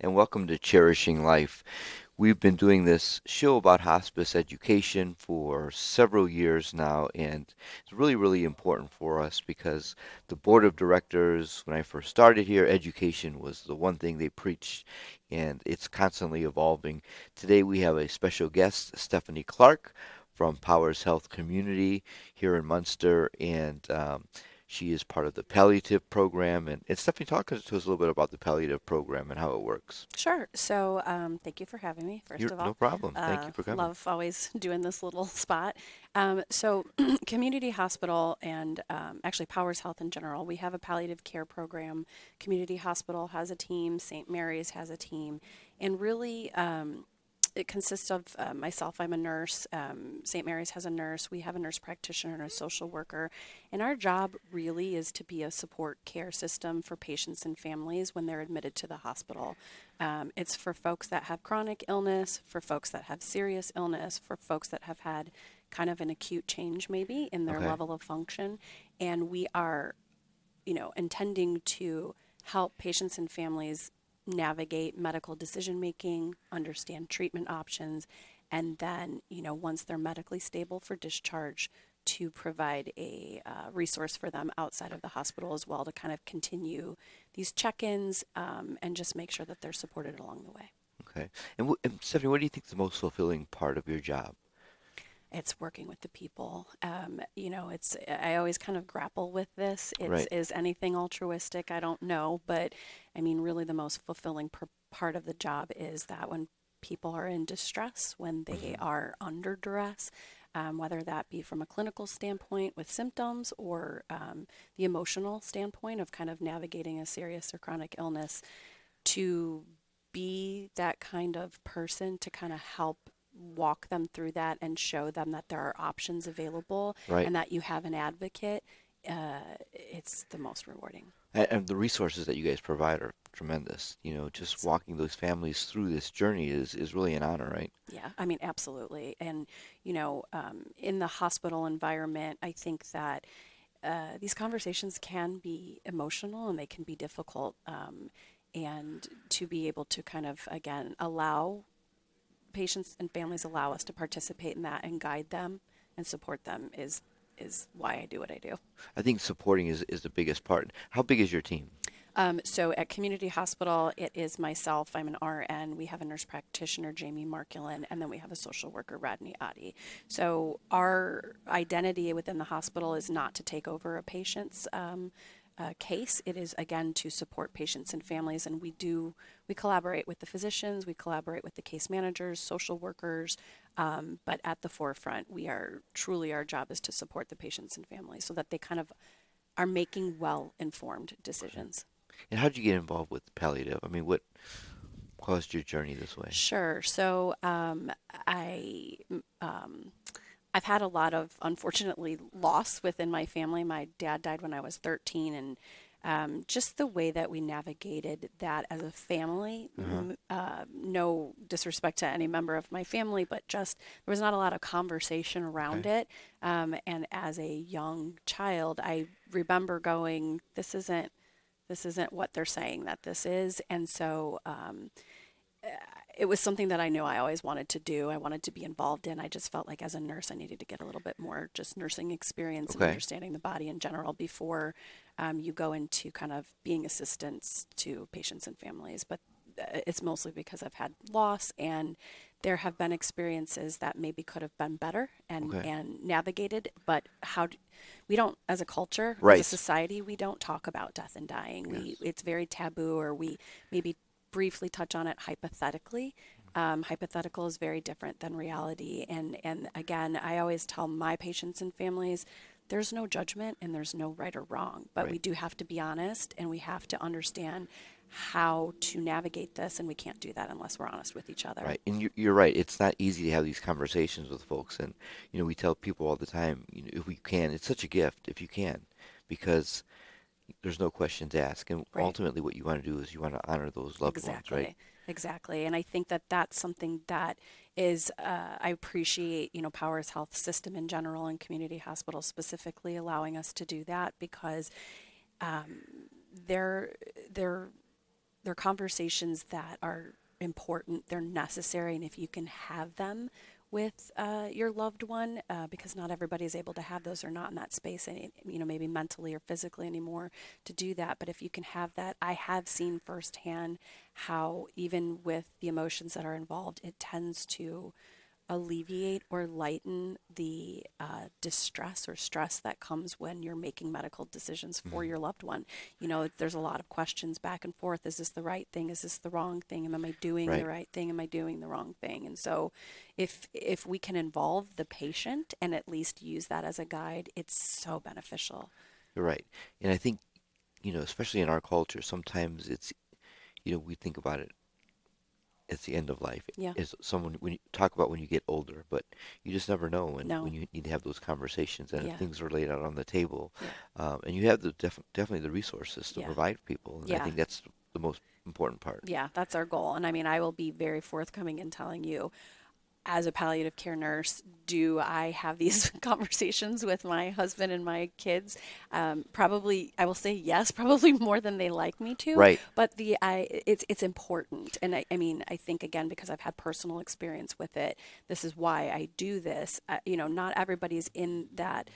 and welcome to Cherishing Life. We've been doing this show about hospice education for several years now, and it's really, really important for us because the board of directors, when I first started here, education was the one thing they preached, and it's constantly evolving. Today we have a special guest, Stephanie Clark from Powers Health Community here in Munster, and she is part of the palliative program. And Stephanie, talk to us a little bit about the palliative program and how it works. Sure. So, thank you for having me, first You're of no all. problem. Thank you for coming. Love always doing this little spot. Community hospital and actually Powers Health in general, we have a palliative care program. Community hospital has a team, St. Mary's has a team, and really it consists of myself. I'm a nurse. St. Mary's has a nurse. We have a nurse practitioner and a social worker. And our job really is to be a support care system for patients and families when they're admitted to the hospital. It's for folks that have chronic illness, for folks that have serious illness, for folks that have had kind of an acute change maybe in their Okay. level of function. And we are, intending to help patients and families navigate medical decision making, understand treatment options, and then, once they're medically stable for discharge, to provide a resource for them outside of the hospital as well to kind of continue these check ins and just make sure that they're supported along the way. Okay. And Stephanie, what do you think is the most fulfilling part of your job? It's working with the people. It's I always kind of grapple with this. Right. Is anything altruistic? I don't know, but I mean, really, the most fulfilling part of the job is that when people are in distress, when they Hmm. are under duress, whether that be from a clinical standpoint with symptoms or the emotional standpoint of kind of navigating a serious or chronic illness, to be that kind of person to kind of help walk them through that and show them that there are options available Right. and that you have an advocate, it's the most rewarding. And the resources that you guys provide are tremendous. Just It's, walking those families through this journey is really an honor, right? yeah, I mean, absolutely. And, in the hospital environment, I think that these conversations can be emotional and they can be difficult. And to be able to kind of, again, allow patients and families allow us to participate in that and guide them and support them is why I do what I do. I think supporting is the biggest part. How big is your team? So at Community Hospital, it is myself. I'm an RN. We have a nurse practitioner, Jamie Markulin, and then we have a social worker, Radney Adi. So our identity within the hospital is not to take over a patient's case. It is again to support patients and families, and we collaborate with the physicians, we collaborate with the case managers, social workers, but at the forefront, we are truly our job is to support the patients and families so that they kind of are making well informed Okay. decisions. And how did you get involved with palliative? I mean, what caused your journey this way? Sure. So um, I've had a lot of unfortunately loss within my family. My dad died when I was 13, and just the way that we navigated that as a family, Uh-huh. no disrespect to any member of my family, but just there was not a lot of conversation around Okay. it. And as a young child, I remember going, this isn't what they're saying that this is. And so it was something that I knew I always wanted to do. I wanted to be involved in. I just felt like as a nurse, I needed to get a little bit more just nursing experience and Okay. understanding the body in general before you go into kind of being assistants to patients and families. But it's mostly because I've had loss and there have been experiences that maybe could have been better Okay. and navigated. But we don't, as a culture, as a Right. society, we don't talk about death and dying. Yes. It's very taboo, or we maybe briefly touch on it hypothetically. Hypothetical is very different than reality. And again, I always tell my patients and families there's no judgment and there's no right or wrong, but Right. we do have to be honest and we have to understand how to navigate this. And we can't do that unless we're honest with each other. Right. And you're right. It's not easy to have these conversations with folks. And, we tell people all the time, if we can, it's such a gift if you can, because there's no questions asked. And Right. ultimately, what you want to do is you want to honor those loved ones, right? Exactly. Exactly. And I think that that's something that is, I appreciate, Powers Health System in general and community hospitals specifically allowing us to do that because um, they're they're conversations that are important, they're necessary, and if you can have them with your loved one, because not everybody is able to have those or not in that space, and maybe mentally or physically anymore to do that. But if you can have that, I have seen firsthand how even with the emotions that are involved, it tends to alleviate or lighten the distress or stress that comes when you're making medical decisions for Mhm. your loved one. There's a lot of questions back and forth. Is this the right thing? Is this the wrong thing? Am I doing the Right. right thing? Am I doing the wrong thing? And so if we can involve the patient and at least use that as a guide, it's so beneficial. You're right. And I think, especially in our culture, sometimes it's, we think about it as the end of life. Yeah. Is someone when you talk about when you get older, but you just never know when No. you need to have those conversations and if Yeah. things are laid out on the table, Yeah. and you have the definitely the resources to Yeah. provide people, and I Yeah. think that's the most important part. Yeah, that's our goal. And I mean, I will be very forthcoming in telling you, as a palliative care nurse, do I have these conversations with my husband and my kids? Probably, I will say yes, probably more than they like me to. Right. But it's important, and I mean, I think again because I've had personal experience with it. This is why I do this. Not everybody's in that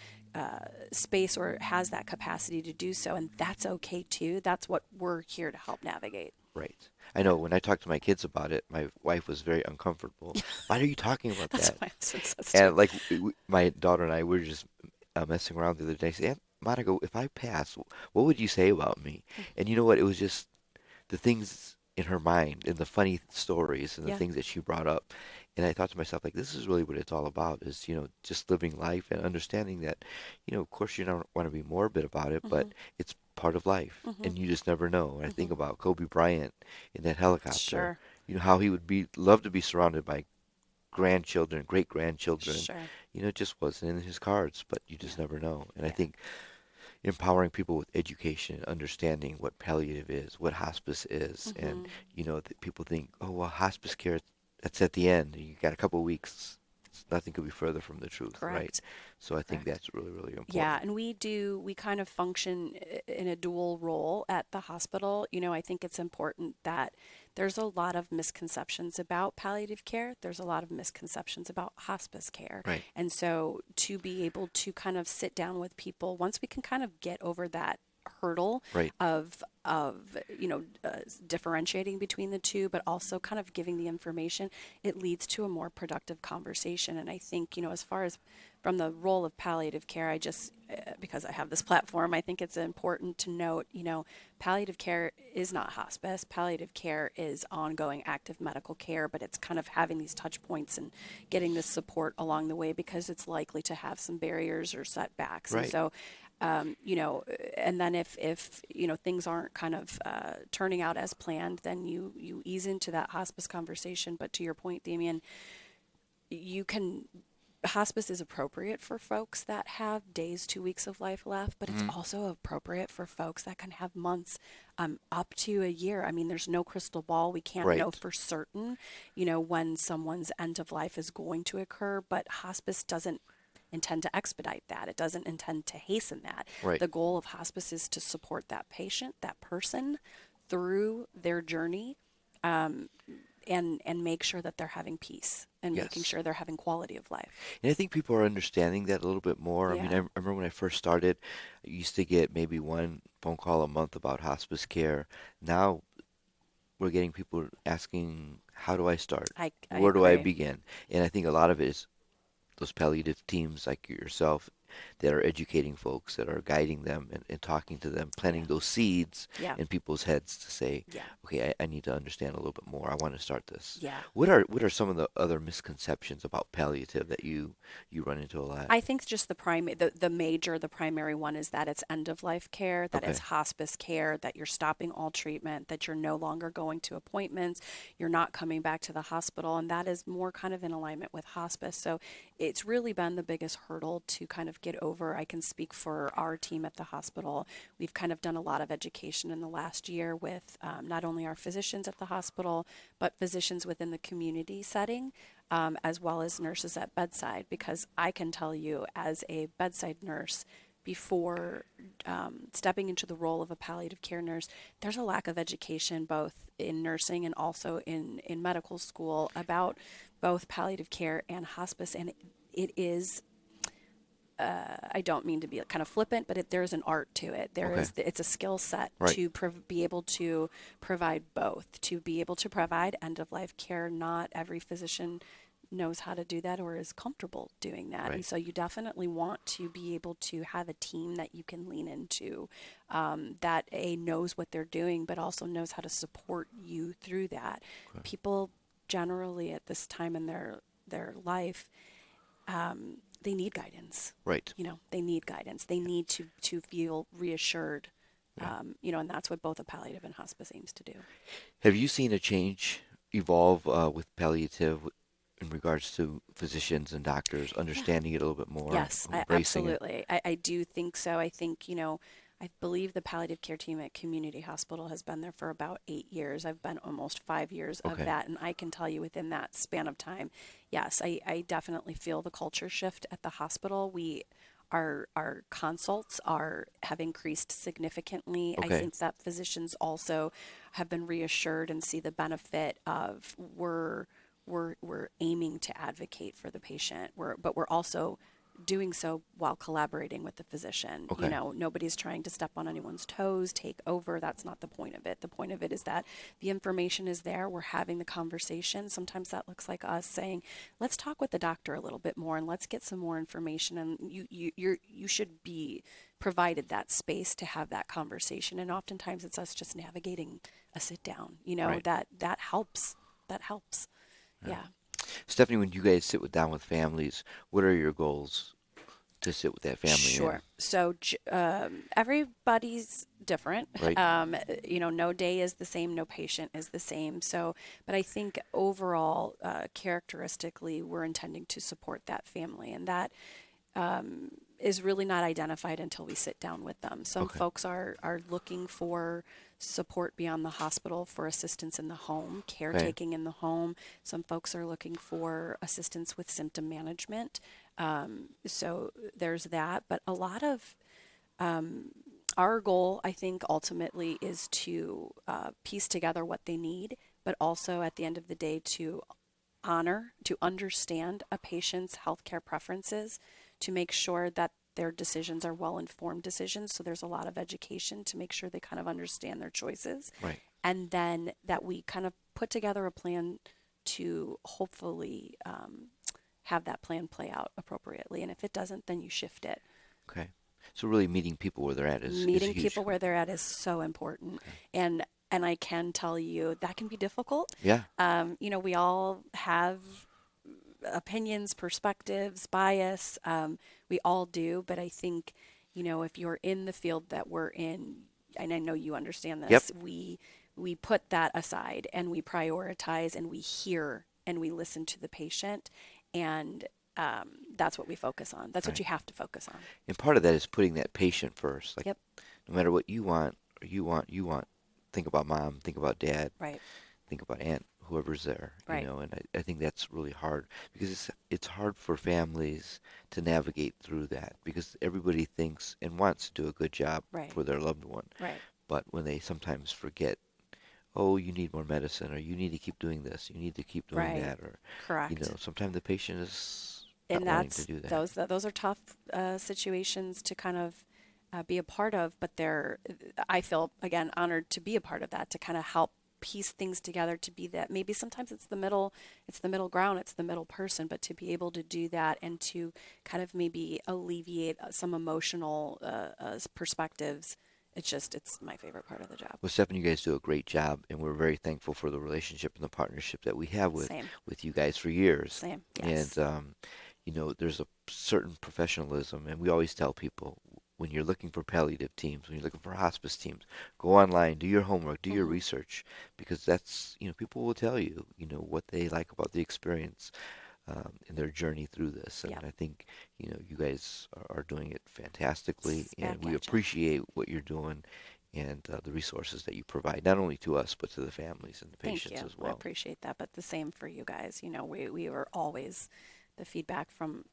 space or has that capacity to do so, and that's okay too. That's what we're here to help navigate. Right. I Yeah, know when I talked to my kids about it, my wife was very uncomfortable. Why are you talking about that's that? what my husband says too. And like my daughter and I were just messing around the other day. Say, Aunt Monica, if I pass, what would you say about me? And you know what? It was just the things in her mind and the funny stories and the Yeah. things that she brought up. And I thought to myself, like, this is really what it's all about is, just living life and understanding that, of course you don't want to be morbid about it, but Hmm. it's part of life Hmm. and you just never know. And I think Hmm. about Kobe Bryant in that helicopter, Sure. how he would be love to be surrounded by grandchildren, great grandchildren. Sure. It just wasn't in his cards, but you Yeah. just never know. And I Yeah. think empowering people with education, understanding what palliative is, what hospice is, and Hmm. people think, oh well, hospice care that's at the end. You got a couple of weeks. Nothing could be further from the truth, right? Correct. So I think Correct. that's really, really Yeah, important. and we kind of function in a dual role at the hospital. I think it's important that there's a lot of misconceptions about palliative care. There's a lot of misconceptions about hospice care. Right, And so to be able to kind of sit down with people, once we can kind of get over that hurdle right. of differentiating between the two, but also kind of giving the information, it leads to a more productive conversation. And I think as far as from the role of palliative care, I just because I have this platform, I think it's important to note, palliative care is not hospice. Palliative care is ongoing active medical care, but it's kind of having these touch points and getting this support along the way because it's likely to have some barriers or setbacks. And Right. so and then if things aren't kind of turning out as planned, then you ease into that hospice conversation. But to your point, Damien, you can hospice is appropriate for folks that have days, 2 weeks of life left, but it's Hmm. also appropriate for folks that can have months, up to a year. I mean, there's no crystal ball. We can't know Right. for certain, when someone's end of life is going to occur, but hospice doesn't intend to expedite that. It doesn't intend to hasten that. Right. The goal of hospice is to support that patient, that person through their journey, um, and make sure that they're having peace and making Yes. sure they're having quality of life. And I think people are understanding that a little bit more. I mean, Yeah. I remember when I first started, I used to get maybe one phone call a month about hospice care. Now we're getting people asking, how do I start? I Where do I agree. begin? And I think a lot of it is those palliative teams like yourself that are educating folks, that are guiding them and talking to them, Yeah. planting those seeds Yeah. in people's heads to say, Yeah. okay, I need to understand a little bit more. I want to start this. Yeah. What are some of the other misconceptions about palliative that you run into a lot? I think just the primary one is that it's end of life care, that it's Okay. hospice care, that you're stopping all treatment, that you're no longer going to appointments, you're not coming back to the hospital, and that is more kind of in alignment with hospice. So it's really been the biggest hurdle to kind of get over. I can speak for our team at the hospital. We've kind of done a lot of education in the last year with not only our physicians at the hospital, but physicians within the community setting, as well as nurses at bedside, because I can tell you as a bedside nurse, before stepping into the role of a palliative care nurse, there's a lack of education both in nursing and also in medical school about both palliative care and hospice. And it is, I don't mean to be kind of flippant, but there's an art to it. Okay. It's a skill set Right. to be able to provide both, to be able to provide end of life care. Not every physician knows how to do that or is comfortable doing that. And Right. so you definitely want to be able to have a team that you can lean into, that knows what they're doing, but also knows how to support you through that. Okay. People generally at this time in their life, they need guidance. Right. They need guidance. They need to feel reassured. Yeah. And that's what both a palliative and hospice aims to do. Have you seen a change evolve with palliative in regards to physicians and doctors Yeah. understanding it a little bit more, Yes, embracing it? absolutely. I do think so. I think, I believe the palliative care team at Community Hospital has been there for about 8 years. I've been almost 5 years of Okay. that. And I can tell you within that span of time, yes, I definitely feel the culture shift at the hospital. Our consults have increased significantly. I Okay. think that physicians also have been reassured and see the benefit of we're aiming to advocate for the patient. But we're also doing so while collaborating with the physician. Okay. Nobody's trying to step on anyone's toes, take over. That's not the point of it. The point of it is that the information is there. We're having the conversation. Sometimes that looks like us saying, "Let's talk with the doctor a little bit more and let's get some more information." And you should be provided that space to have that conversation. And oftentimes it's us just navigating a sit down. Right. That helps. That helps. Yeah. Yeah. Stephanie, when you guys down with families, what are your goals to sit with that family in? Sure. So everybody's different. Right. No day is the same, no patient is the same. So, but I think overall, characteristically, we're intending to support that family, and that is really not identified until we sit down with them. Some Okay. folks are looking for support beyond the hospital for assistance in the home, Okay. caretaking in the home. Some folks are looking for assistance with symptom management. So there's that. But a lot of our goal, I think, ultimately is to piece together what they need, but also at the end of the day to understand a patient's healthcare preferences, to make sure that their decisions are well informed decisions. So there's a lot of education to make sure they kind of understand their choices. Right. And then that we kind of put together a plan to hopefully have that plan play out appropriately. And if it doesn't, then you shift it. Okay. So really meeting people where they're at is Meeting huge. people where they're at is so important. Okay. And I can tell you that can be difficult. Yeah. We all have opinions, perspectives, bias. We all do. But I think, if you're in the field that we're in, and I know you understand Yep. this, we put that aside and we prioritize and we hear and we listen to the patient. And that's what we focus on. That's what Right. you have to focus on. And part of that is putting that patient first. Like Yep. no matter what you want or you want, think about mom, think about dad, Right. think about aunt, whoever's there, Right. and I think that's really hard because it's hard for families to navigate through that because everybody thinks and wants to do a good job Right. for their loved one. Right. But when they sometimes forget, oh, you need more medicine or you need to keep doing this, you need to keep doing Right. that, or Correct. sometimes the patient is not And wanting to do that. those are tough situations to kind of be a part of, but I feel again honored to be a part of that, to kind of help piece things together, to be that. Maybe sometimes it's the middle ground, it's the middle person, but to be able to do that and to kind of maybe alleviate some emotional perspectives, it's my favorite part of the job. Well, Stephanie, you guys do a great job, and we're very thankful for the relationship and the partnership that we have Same. with you guys for years. Same. And Yes. there's a certain professionalism, and we always tell people when you're looking for palliative teams, when you're looking for hospice teams, go online, do your homework, do your Hmm. research, because that's people will tell you, what they like about the experience in their journey through this. And Yep. I think, you guys are doing it fantastically, and Back we at you. appreciate what you're doing and the resources that you provide, not only to us, but to the families and the Thank patients you. as I well. appreciate that. But the same for you guys. We were always the feedback from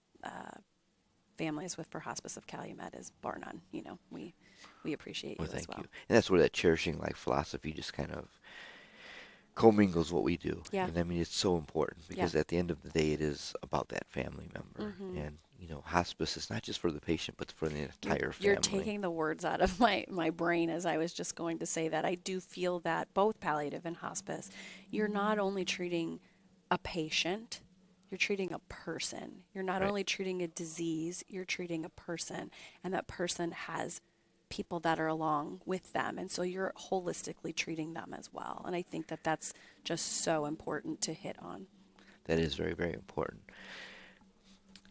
families with for Hospice of Calumet is bar none. We appreciate Well, you as thank you. well. And that's where that cherishing life philosophy just kind of commingles what we do. Yeah, And I mean, it's so important yeah. because at the end of the day, it is about that family member. hmm And, hospice is not just for the patient, but for the You're entire you're family. taking the words out of my brain as I was just going to say that. I do feel that both palliative and hospice, you're not only treating a patient, you're treating a person. You're not Right. only treating a disease, you're treating a person, and that person has people that are along with them, and so you're holistically treating them as well. And I think that that's just so important to hit on. That is very, very important.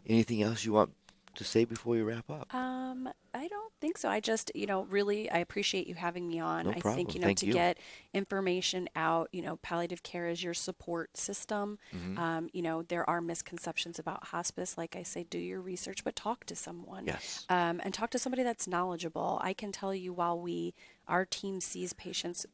Anything else you want to say before we wrap up? I don't think so. I just, really, I appreciate you having me on. No I think, problem. Thank to you. get information out, palliative care is your support system. Hmm. There are misconceptions about hospice. Like I say, do your research, but talk to someone, Yes. and talk to somebody that's knowledgeable. I can tell you while our team sees patients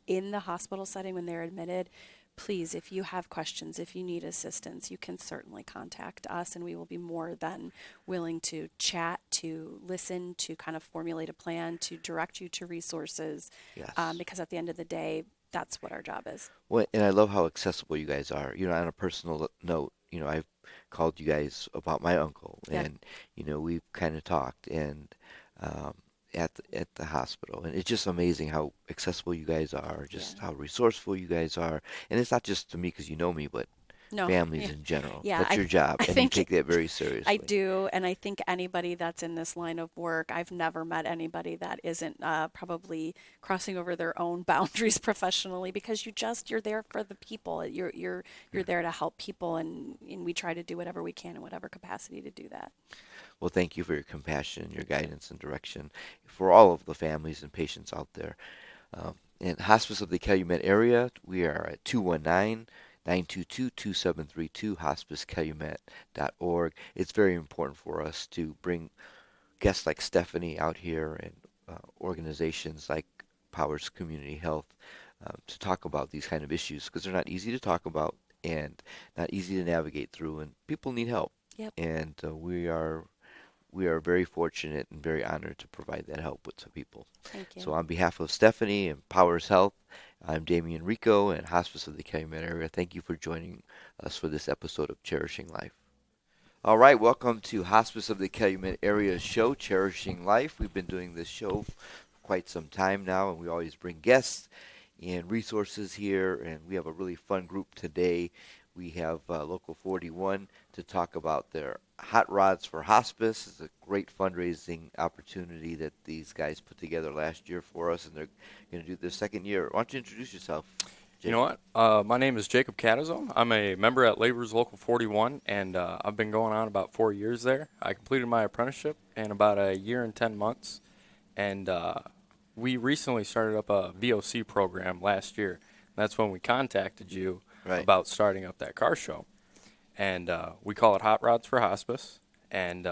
in the hospital setting when they're admitted, please, if you have questions, if you need assistance, you can certainly contact us, and we will be more than willing to chat, to listen, to kind of formulate a plan, to direct you to resources, Yes. because at the end of the day, that's what our job is. Well, and I love how accessible you guys are. On a personal note, I've called you guys about my uncle, Yeah, and we've kind of talked, and um, at the hospital, and it's just amazing how accessible you guys are, yeah. just how resourceful you guys are, and it's not just to me because you know me, but No, families yeah, in general. yeah. That's I your job, I and you think take that very I seriously. do, and I think anybody that's in this line of work, I've never met anybody that isn't probably crossing over their own boundaries professionally, because you're there for the people. You're Yeah. there to help people, and we try to do whatever we can in whatever capacity to do that. Well, thank you for your compassion, your guidance, and direction for all of the families and patients out there. In Hospice of the Calumet Area, we are at 219-922-2732, hospicecalumet.org. It's very important for us to bring guests like Stephanie out here and organizations like Powers Community Health to talk about these kind of issues because they're not easy to talk about and not easy to navigate through, and people need help. Yep. And we are very fortunate and very honored to provide that help with to people. Thank So you. on behalf of Stephanie and Powers Health, I'm Damian Rico and Hospice of the Calumet Area. Thank you for joining us for this episode of Cherishing Life. All right, welcome to Hospice of the Calumet Area show, Cherishing Life. We've been doing this show for quite some time now, and we always bring guests and resources here, and we have a really fun group today. We have Local 41 to talk about their Hot Rods for Hospice. It's a great fundraising opportunity that these guys put together last year for us, and they're going to do their second year. Why don't you introduce yourself, You know Jacob? what? My name is Jacob Catazone. I'm a member at Labor's Local 41, and I've been going on about 4 years there. I completed my apprenticeship in about a year and 10 months, and we recently started up a VOC program last year. That's when we contacted you Right. about starting up that car show, and we call it Hot Rods for Hospice, and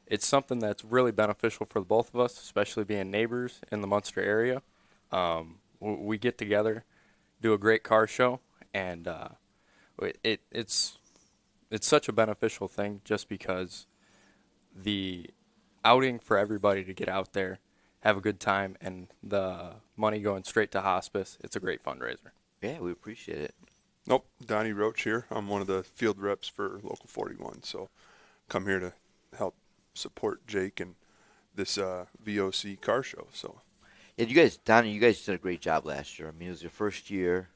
it's something that's really beneficial for the both of us, especially being neighbors in the Munster area. We get together, do a great car show, and it's such a beneficial thing just because the outing for everybody to get out there, have a good time, and the money going straight to hospice. It's a great fundraiser. Yeah, we appreciate it. Nope, Donnie Roach here. I'm one of the field reps for Local 41, so come here to help support Jake and this VOC car show. So And you guys, Donnie, you guys did a great job last year. I mean, it was your first year.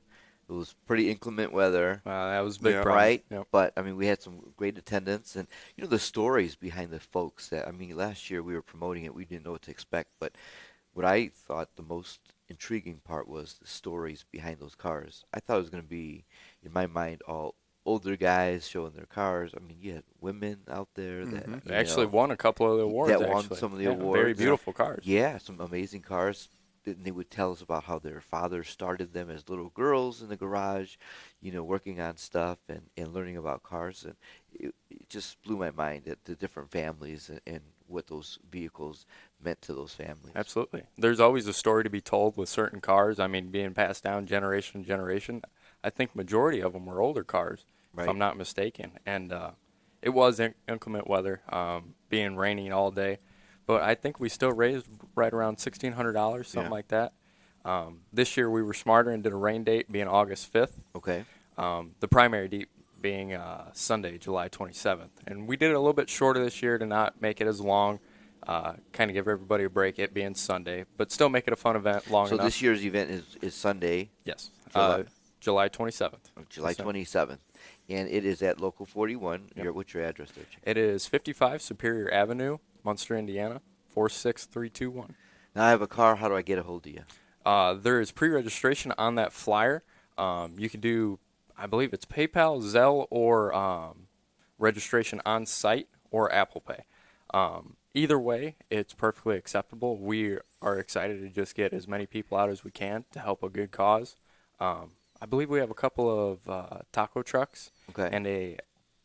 It was pretty inclement weather, That was a big Yeah. problem. right? Yep. But I mean, we had some great attendance, and the stories behind the folks that I mean, last year we were promoting it. We didn't know what to expect, but what I thought the most intriguing part was the stories behind those cars. I thought it was going to be, in my mind, all older guys showing their cars. I mean, you had women out there that hmm They actually won a couple of the awards, that won actually. some of the Yeah, very awards. beautiful cars. Yeah, some amazing cars. And they would tell us about how their fathers started them as little girls in the garage, working on stuff and learning about cars. And it just blew my mind at the different families and what those vehicles meant to those families. Absolutely. There's always a story to be told with certain cars. I mean, being passed down generation to generation. I think majority of them were older cars, if Right. I'm not mistaken. And it was inclement weather, being rainy all day, but I think we still raised right around $1,600, something Yeah. like that. This year we were smarter and did a rain date being August 5th. Okay. The primary date being Sunday, July 27th. And we did it a little bit shorter this year to not make it as long, kind of give everybody a break, it being Sunday, but still make it a fun event long So enough. this year's event is Sunday, Yes, July, July 27th. July So 27th, and it is at Local 41. Yep. What's your address there, Chief? it is 55 Superior Avenue, Munster, Indiana, 46321. Now I have a car. How do I get a hold of you? There is pre-registration on that flyer. You can do, I believe it's PayPal, Zelle, or registration on site or Apple Pay. Either way, it's perfectly acceptable. We are excited to just get as many people out as we can to help a good cause. I believe we have a couple of taco trucks Okay. and a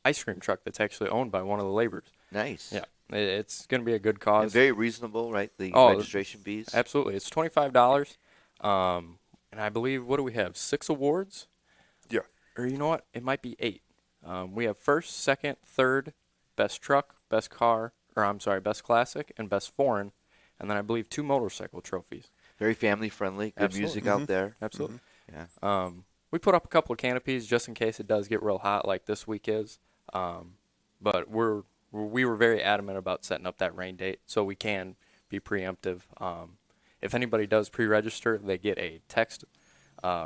ice cream truck that's actually owned by one of the laborers. Nice. Yeah, it's going to be a good And cause. very reasonable, right? The Oh, registration fees. Absolutely, it's $25. And I believe, what do we have? 6 awards? Yeah. Or you know what? It might be 8. We have first, second, third, best truck, best car, or I'm sorry, best classic, and best foreign. And then I believe 2 motorcycle trophies. Very family friendly. Good Absolutely. music out there. Absolutely. Yeah. We put up a couple of canopies just in case it does get real hot like this week is. But we were very adamant about setting up that rain date so we can be preemptive. If anybody does pre-register, they get a text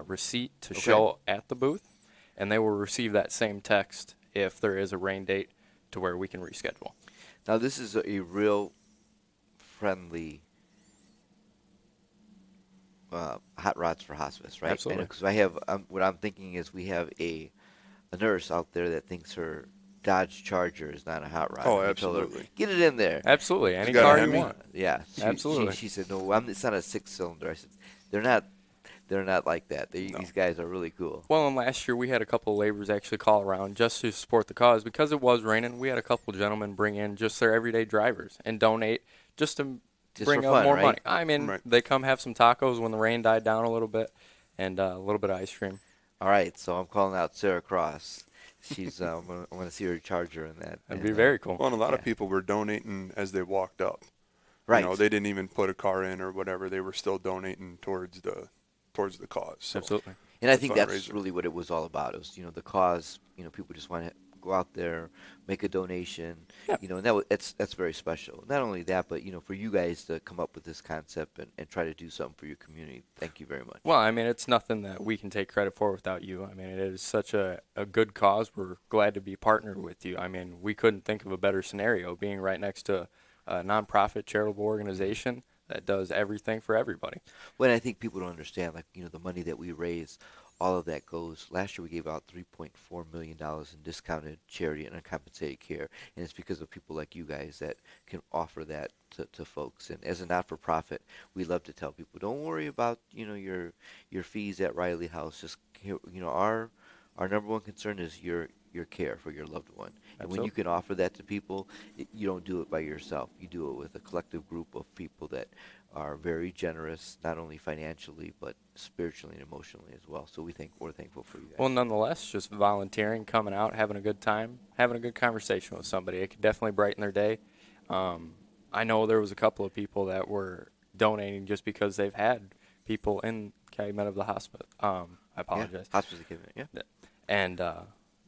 receipt to show at the booth, and they will receive that same text if there is a rain date to where we can reschedule. Now this is a real friendly hot rods for hospice, right? Absolutely. Because I have what I'm thinking is we have a nurse out there that thinks her Dodge Charger is not a hot rod. Oh, And we told her, absolutely. get it in there. Absolutely, any got a car you Hemi? want. Yeah. Absolutely. She said, no, it's not a 6-cylinder. I said, they're not like that. These guys are really cool. Well, and last year we had a couple of laborers actually call around just to support the cause. Because it was raining, we had a couple of gentlemen bring in just their everyday drivers and donate just to bring for up fun, more right? money. I mean, Right. they come have some tacos when the rain died down a little bit and a little bit of ice cream. All right, so I'm calling out Sarah Cross. She's I want to see her Charger in that. That'd be very cool. Well, and a lot of Yeah. people were donating as they walked up. Right. You know, they didn't even put a car in or whatever. They were still donating towards the cause. So Absolutely. And I It's a think that's fundraiser. really what it was all about. It was, the cause. People just want to go out there, make a donation. Yep. And that's very special. Not only that, but for you guys to come up with this concept and try to do something for your community. Thank you very much. Well, I mean, it's nothing that we can take credit for without you. I mean, it is such a good cause. We're glad to be partnered with you. I mean, we couldn't think of a better scenario being right next to a nonprofit charitable organization that does everything for everybody. Well, and I think people don't understand, the money that we raise, all of that goes. Last year we gave out $3.4 million in discounted charity and uncompensated care, and it's because of people like you guys that can offer that to folks. And as a not-for-profit, we love to tell people, don't worry about your fees at Riley House. Just our number one concern is your care for your loved one. And when you Absolutely. can offer that to people, you don't do it by yourself. You do it with a collective group of people that are very generous, not only financially but spiritually and emotionally as well. So we're thankful for you guys. Well, nonetheless, just volunteering, coming out, having a good time, having a good conversation with somebody, it could definitely brighten their day. I know there was a couple of people that were donating just because they've had people in Calumet of the hospice. I apologize. Yeah, hospice equipment, yeah. And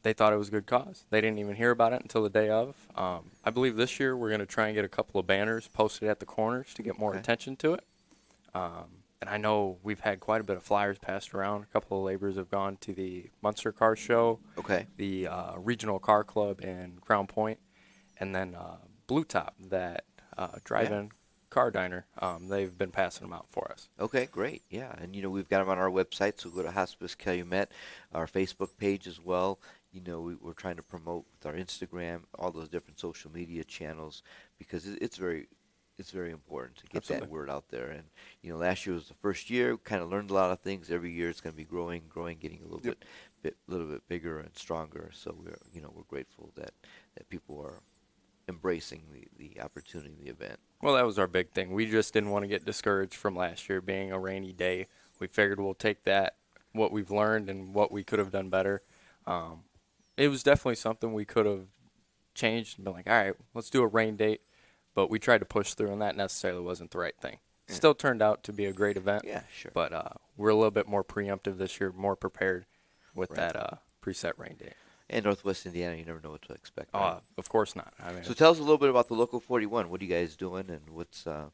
they thought it was a good cause. They didn't even hear about it until the day of. I believe this year we're going to try and get a couple of banners posted at the corners to get more Okay. attention to it. And I know we've had quite a bit of flyers passed around. A couple of laborers have gone to the Munster Car Show, Okay. the Regional Car Club in Crown Point, and then Blue Top, that drive-in car diner. They've been passing them out for us. Okay, great. Yeah, and we've got them on our website, so go to Hospice Calumet, our Facebook page as well. We're trying to promote with our Instagram, all those different social media channels, because it's very important to get Absolutely. that word out there. And last year was the first year, kind of learned a lot of things. Every year it's going to be growing, getting a little Yep. bit bigger and stronger. So we're grateful that people are embracing the opportunity, the event. Well, that was our big thing. We just didn't want to get discouraged from last year being a rainy day. We figured we'll take that, what we've learned and what we could have done better. It was definitely something we could have changed and been like, all right, let's do a rain date. But we tried to push through, and that necessarily wasn't the right thing. Yeah. Still turned out to be a great event. Yeah, sure. But we're a little bit more preemptive this year, more prepared with Right. that preset rain date. And Northwest Indiana, you never know what to expect. Right? Of course not. I mean, So tell us a little bit about the Local 41. What are you guys doing, and what are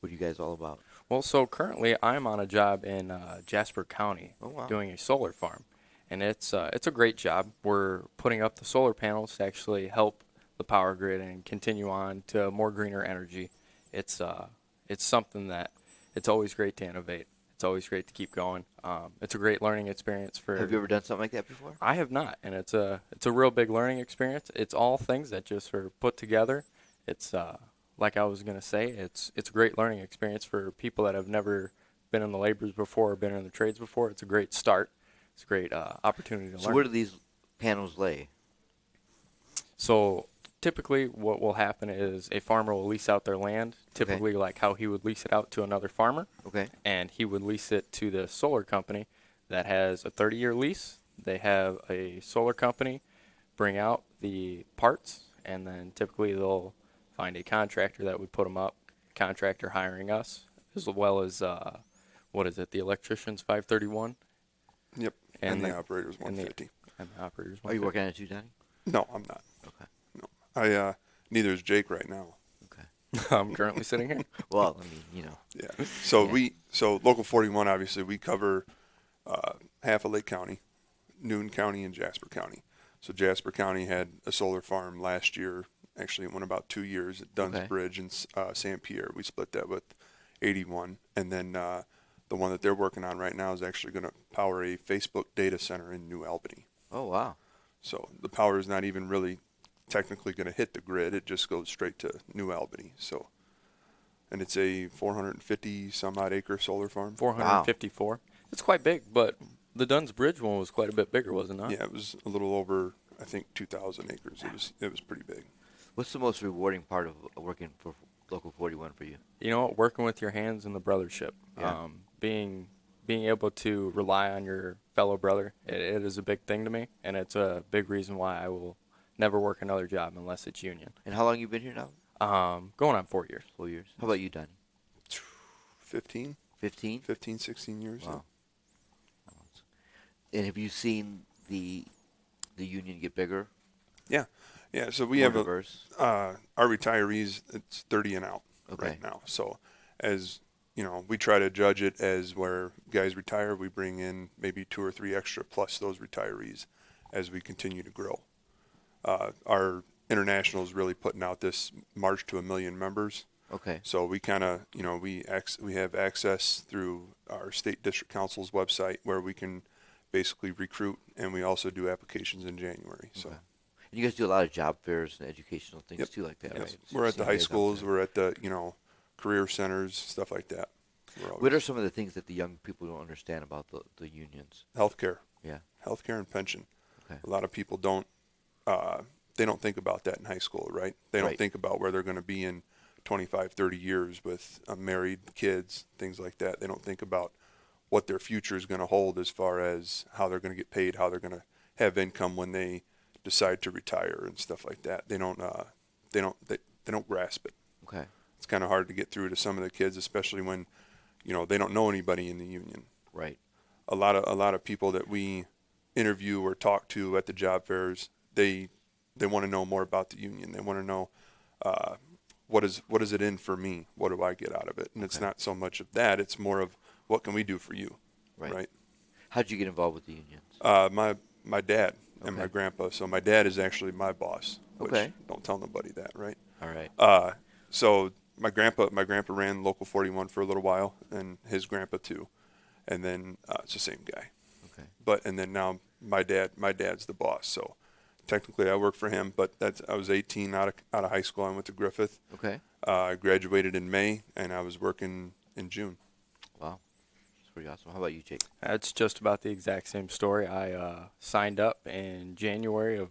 you guys all about? well, so currently I'm on a job in Jasper County Oh, wow. doing a solar farm, and it's a great job. We're putting up the solar panels to actually help the power grid and continue on to more greener energy. It's something that it's always great to innovate. It's always great to keep going. It's a great learning experience for. Have you ever done something like that before? I have not, and it's a real big learning experience. It's all things that just are put together. It's like I was gonna say, it's a great learning experience for people that have never been in the labors before or been in the trades before. It's a great start. It's a great opportunity to So learn. where do these panels lay? So typically what will happen is a farmer will lease out their land, typically like how he would lease it out to another farmer, Okay. and he would lease it to the solar company that has a 30-year lease. They have a solar company bring out the parts, and then typically they'll find a contractor that would put them up, contractor hiring us, as well as, what is it, the electrician's 531? Yep. And And the the- operator's and the- 150. And the operator's Are you working on it too, Donnie? No, I'm not. Okay. No. I neither is Jake right now. Okay. I'm currently sitting here. Well, I mean, you know. Yeah. So Yeah. so Local 41, obviously, we cover half of Lake County, Newton County, and Jasper County. So Jasper County had a solar farm last year. Actually, it went about 2 years at Dunn's Okay. Bridge in St. Pierre. We split that with 81. And then the one that they're working on right now is actually going to power a Facebook data center in New Albany. Oh, wow. So the power is not even really technically going to hit the grid. It just goes straight to New Albany. So, and it's a 450 some odd acre solar farm. 454. It's quite big, but the Dunn's Bridge one was quite a bit bigger, was it not? Yeah, it was a little over, I think, 2,000 acres. It was pretty big. What's the most rewarding part of working for Local 41 for you? You know what? Working with your hands in the brothership, Yeah. being able to rely on your fellow brother, it is a big thing to me, and it's a big reason why I will never work another job unless it's union. And how long you been here now? Going on 4 years. 4 years. How about you, Donnie? 15, 15? 15, 16 years. Wow. And have you seen the union get bigger? Yeah. Yeah. So we more have diverse? our retirees, it's 30 and out Okay. right now. So as you know, we try to judge it as where guys retire, we bring in maybe 2 or 3 extra plus those retirees as we continue to grow. Our international is really putting out this march to 1 million members. Okay. So we kind of, you know, we have access through our state district council's website where we can basically recruit, and we also do applications in January. So Okay. And you guys do a lot of job fairs and educational things Yep. too, like that, yes, right? we're at See the you high guys out schools, there. we're at the, you know, career centers, stuff like that. What are some of the things that the young people don't understand about the unions? Healthcare, Yeah. healthcare and pension. Okay. A lot of people don't, they don't think about that in high school, right? They don't Right. think about where they're going to be in 25, 30 years with married kids, things like that. They don't think about what their future is going to hold as far as how they're going to get paid, how they're going to have income when they decide to retire and stuff like that. They don't grasp it. Okay. It's kind of hard to get through to some of the kids, especially when, you know, they don't know anybody in the union. Right. A lot of people that we interview or talk to at the job fairs, they want to know more about the union. They want to know what is it in for me? What do I get out of it? And it's Okay. not so much of that. It's more of what can we do for you, Right. right? How'd you get involved with the unions? My dad and my Okay. grandpa. So my dad is actually my boss. Which, Okay. don't tell nobody that, right? All right. So my grandpa ran Local 41 for a little while, and his grandpa too, and then it's the same guy. Okay. And then now my dad's the boss. So technically I work for him, but I was 18 out of high school. I went to Griffith. Okay. I graduated in May, and I was working in June. Wow. That's pretty awesome. How about you, Jake? That's just about the exact same story. I signed up in January of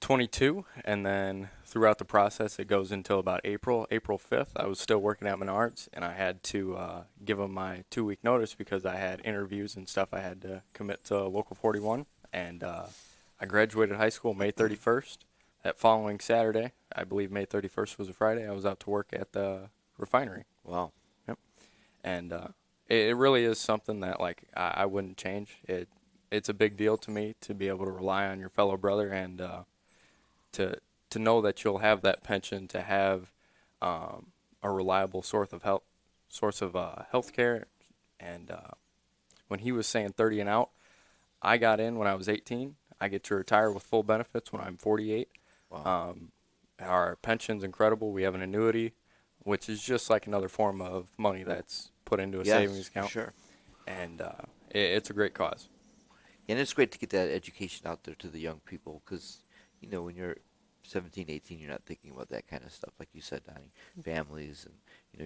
22, and then throughout the process, it goes until about April 5th. I was still working at Menards, and I had to give them my 2-week notice because I had interviews and stuff I had to commit to Local 41, and I graduated high school May 31st. That following Saturday, I believe May 31st was a Friday, I was out to work at the refinery. Wow. Yep. And it really is something that like I wouldn't change. It's a big deal to me to be able to rely on your fellow brother and to to know that you'll have that pension, to have a reliable source of health care. And when he was saying 30 and out, I got in when I was 18. I get to retire with full benefits when I'm 48. Wow. Our pension's incredible. We have an annuity, which is just like another form of money that's put into a savings Yes, for account. sure. And it's a great cause. And it's great to get that education out there to the young people because, when you're 17, 18, you're not thinking about that kind of stuff. Like you said, Donnie, families, and,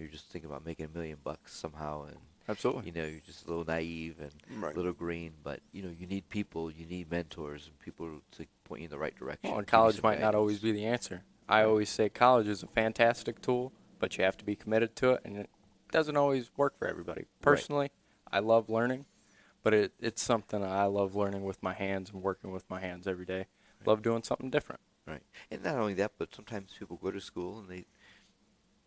you're just thinking about making $1 million somehow. And, Absolutely. you're just a little naive and Right. a little green. But, you need people, you need mentors and people to point you in the right direction. Well, and give you college some might not always guidance. be the answer. I always say college is a fantastic tool, but you have to be committed to it, and it doesn't always work for everybody. Personally, I love learning, but it's something I love learning with my hands and working with my hands every day. Love doing something different. Right. And not only that, but sometimes people go to school and they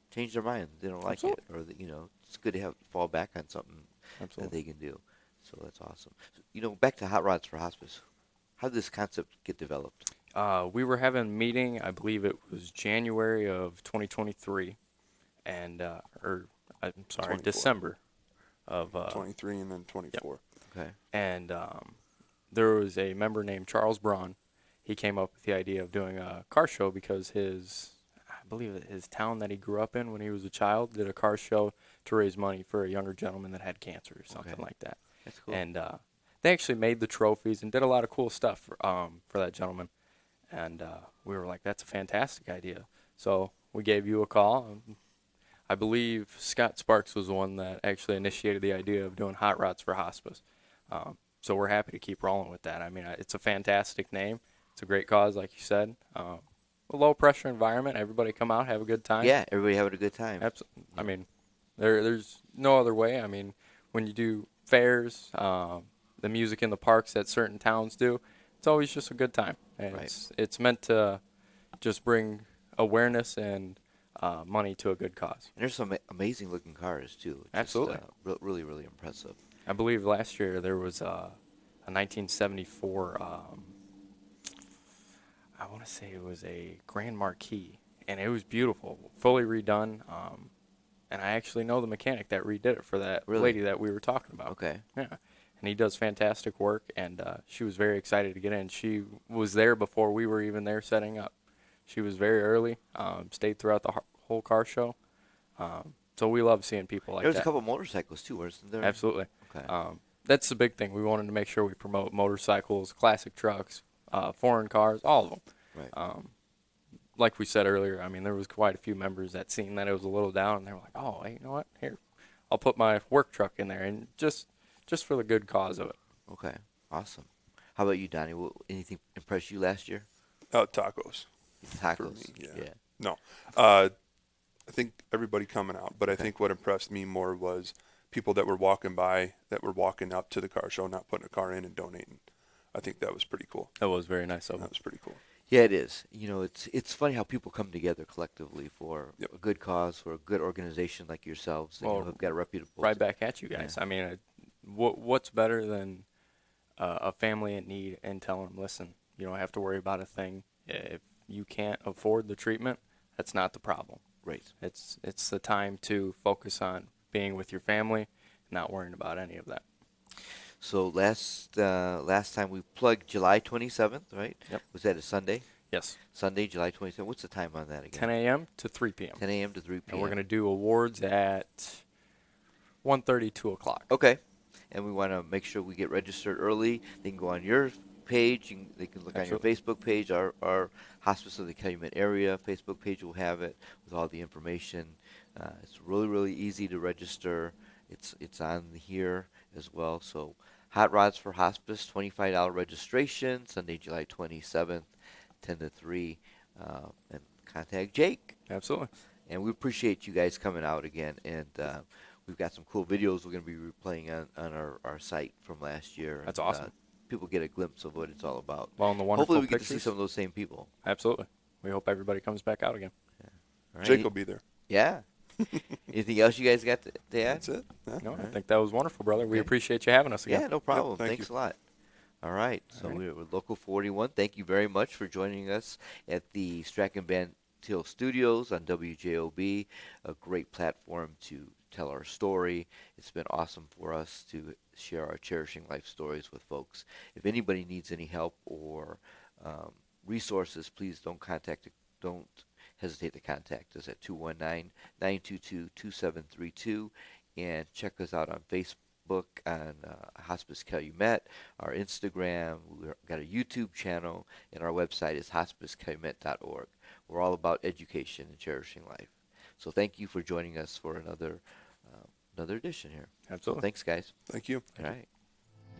change their mind. They don't like it. Absolutely. Or, it's good to have fall back on something that Absolutely. they can do. So that's awesome. So, back to Hot Rods for Hospice. How did this concept get developed? We were having a meeting, I believe it was January of 2023, and or I'm sorry, 24. December of 23 and then 24. Okay. and there was a member named Charles Braun. He came up with the idea of doing a car show because I believe that his town that he grew up in when he was a child did a car show to raise money for a younger gentleman that had cancer or something Okay. like that. That's cool. And they actually made the trophies and did a lot of cool stuff for that gentleman. And we were like, that's a fantastic idea. So we gave you a call. I believe Scott Sparks was the one that actually initiated the idea of doing Hot Rods for Hospice. So we're happy to keep rolling with that. I mean, it's a fantastic name. It's a great cause, like you said. A low pressure environment. Everybody come out, have a good time. Yeah, everybody having a good time. Absolutely. I mean, there's no other way. I mean, when you do fairs, the music in the parks that certain towns do, it's always just a good time. And Right. it's meant to just bring awareness and money to a good cause. And there's some amazing looking cars too. Just, Absolutely. really, really impressive. I believe last year there was a 1974. I want to say it was a Grand Marquis, and it was beautiful, fully redone. And I actually know the mechanic that redid it for that Really? lady that we were talking about. Okay. Yeah, and he does fantastic work, and she was very excited to get in. She was there before we were even there setting up. She was very early, stayed throughout the whole car show. So we love seeing people like There was that. a couple motorcycles too, wasn't there? Absolutely. Okay. That's the big thing. We wanted to make sure we promote motorcycles, classic trucks, foreign cars, all of them. Right. Like we said earlier, I mean, there was quite a few members that seen that it was a little down, and they were like, "Oh, hey, you know what? Here, I'll put my work truck in there," and just for the good cause of it. Okay. Awesome. How about you, Donnie? Anything impressed you last year? Tacos. Tacos. For me, yeah. Yeah. No. I think everybody coming out, but I think what impressed me more was people that were walking by, that were walking up to the car show, not putting a car in and donating. I think that was pretty cool. That was very nice of That them. was pretty cool. Yeah, it is. It's funny how people come together collectively for Yep. a good cause, for a good organization like yourselves. That, Well, have got a reputable. Right back at you guys. Yeah. I mean, what's better than a family in need and telling them, listen, you don't have to worry about a thing. If you can't afford the treatment, that's not the problem. Right. It's the time to focus on being with your family, not worrying about any of that. So last time we plugged July 27th, right? Yep. Was that a Sunday? Yes, Sunday, July 27th. What's the time on that again? 10 a.m. to 3 p.m. 10 a.m. to 3 p.m. And we're going to do awards at 1:30, 2 o'clock. Okay. And we want to make sure we get registered early. They can go on your page. They can look Absolutely. on your Facebook page. Our Hospice of the Calumet Area Facebook page will have it with all the information. It's really, really easy to register. It's on here as well. So Hot Rods for Hospice, $25 registration, Sunday, July 27th, 10 to 3. And contact Jake. Absolutely. And we appreciate you guys coming out again. And we've got some cool videos we're going to be replaying on our site from last year. That's and, awesome. people get a glimpse of what it's all about. Well, and the Hopefully wonderful we get to see pictures. some of those same people. Absolutely. We hope everybody comes back out again. All right. Jake will be there. Yeah. Anything else you guys got to add? That's it. Yeah. No, I Right. think that was wonderful, brother. We Okay. appreciate you having us again. Yeah, no problem. thank Thanks you. a lot. All right. So right. we're with Local 41. Thank you very much for joining us at the Strachan Van Til Studios on WJOB, a great platform to tell our story. It's been awesome for us to share our cherishing life stories with folks. If anybody needs any help or resources, please don't hesitate to contact us at 219-922-2732 and check us out on Facebook, on Hospice Calumet, our Instagram. We've got a YouTube channel, and our website is hospicecalumet.org. We're all about education and cherishing life. So thank you for joining us for another edition here. So Absolutely. thanks, guys. Thank you. All right.